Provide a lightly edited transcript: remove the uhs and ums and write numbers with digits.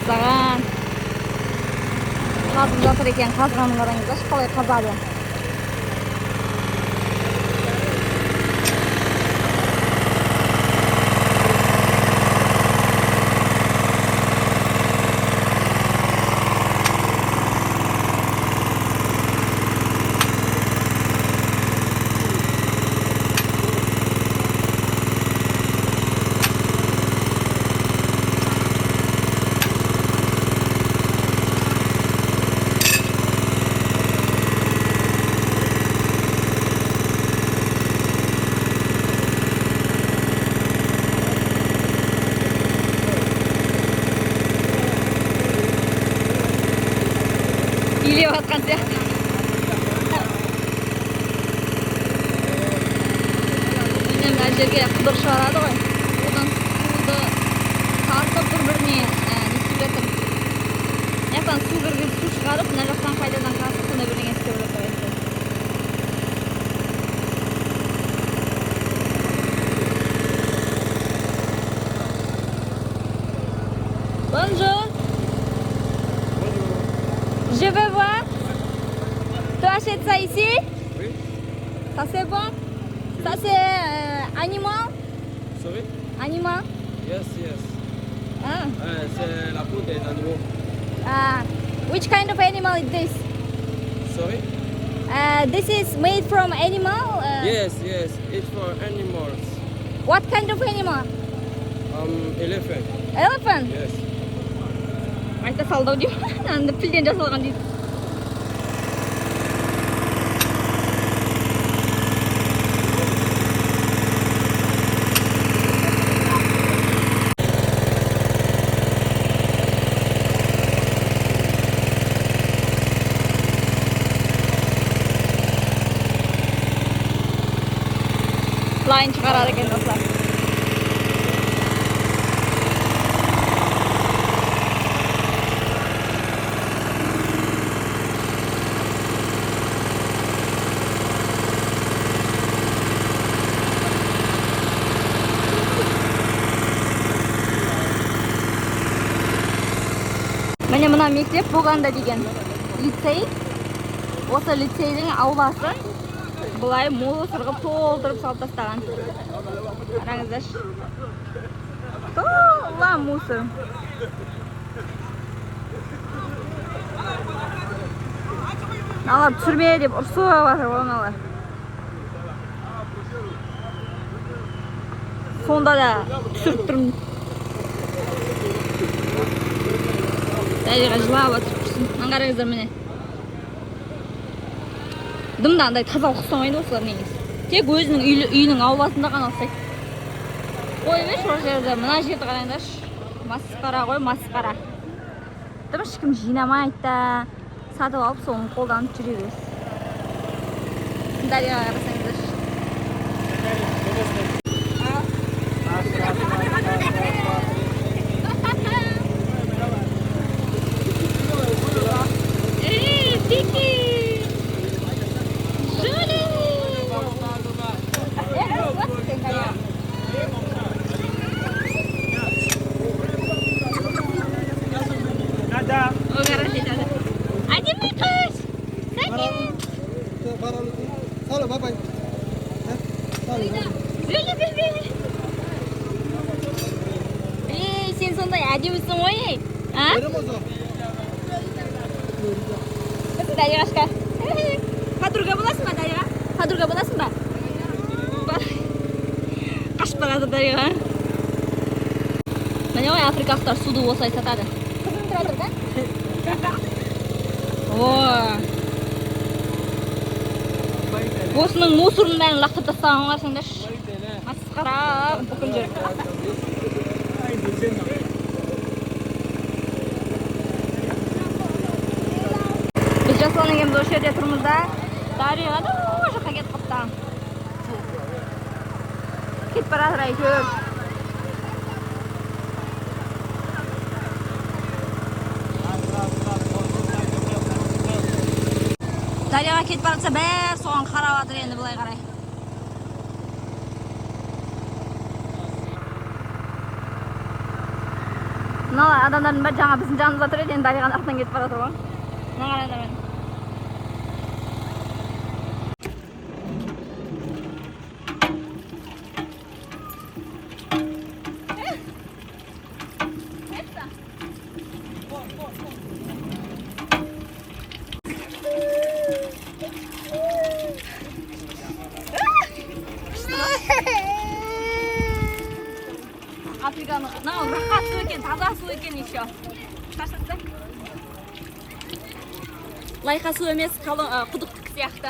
жаздаған. Қазып жатыр екен, қазғанын қараңыздаршы, қалай қазады. Илеп атқан сияқты. Міне мына жерге құдық шығарады ғой. Одан суды тартып бір-біріне несіп жатыр. Мына жақтан су кіргізіп су шығарып, мына жақтан қайтадан тартып сондай бірдеңе істеп жатыр. Bonjour. Je veux voir. Tu achètes ça ici? Oui. Ça c'est bon? Ça c'est animal? Sorry? Animal? Yes, yes. Ah. C'est la peau des animaux. Which kind of animal is this? Sorry? This is made from animal? Yes, yes. It's for animals. What kind of animal? Elephant. Elephant? Yes. Айта салдау деймін. Анды пілден жасалған дейді. Лайн шығарады екен достар. Міне мына мектеп Боганда деген лицей. Осы лицейдің ауласы бұлай мусорға толтырып салып тастаған. Қараңыздаршы. Тола мусор. Алар түсірме деп ұрсып жатыр оңалар. Сонда да түсіріп тұрмын. Дәлеға жылап атып тұрсын. Қараңыздар міне. Дымда андай тазалық ұстамайды осылар негізі. Тек өзінің үйінің ауласында ғана ұстайды. Ой емес, ол жерде мына жерді қараңдаршы. Масқара ғой, масқара. Дым ешкім жинамайды да, сатып алып соны қолданып жүре бересіз. Дәлеға қарасаңыздаршы. Сен сондай әдемісің ғой, а? Дариғашқа. Подруга боласың ба, Дариға? Подруга боласың ба? Қашып барады Дариға. Міне ғой, африкалықтар суды осылай сатады. Қызым тұратыр да? Осының мусорын бәрін лақтырып тастаған қарсаңдаршы. Масқара бүкіл жер. Біз жасалған екенбіз осы жерде тұрмыз да. Дариға да о жаққа кетіп қапты. Кетіп баратыр әйтеуір. Дариға кетіп баратса бәрі соған қарап жатыр енді былай қарай. Мына адамдардың бәрі жаңа біздің жанымызда тұр еді, енді дариғаның артынан кетіп бара жатыр ғой. Мына қараңдар міне. Африканың рахат су екен, таза су екен еще. Шашасы. Лайқа су емес, құдықтық сияқты.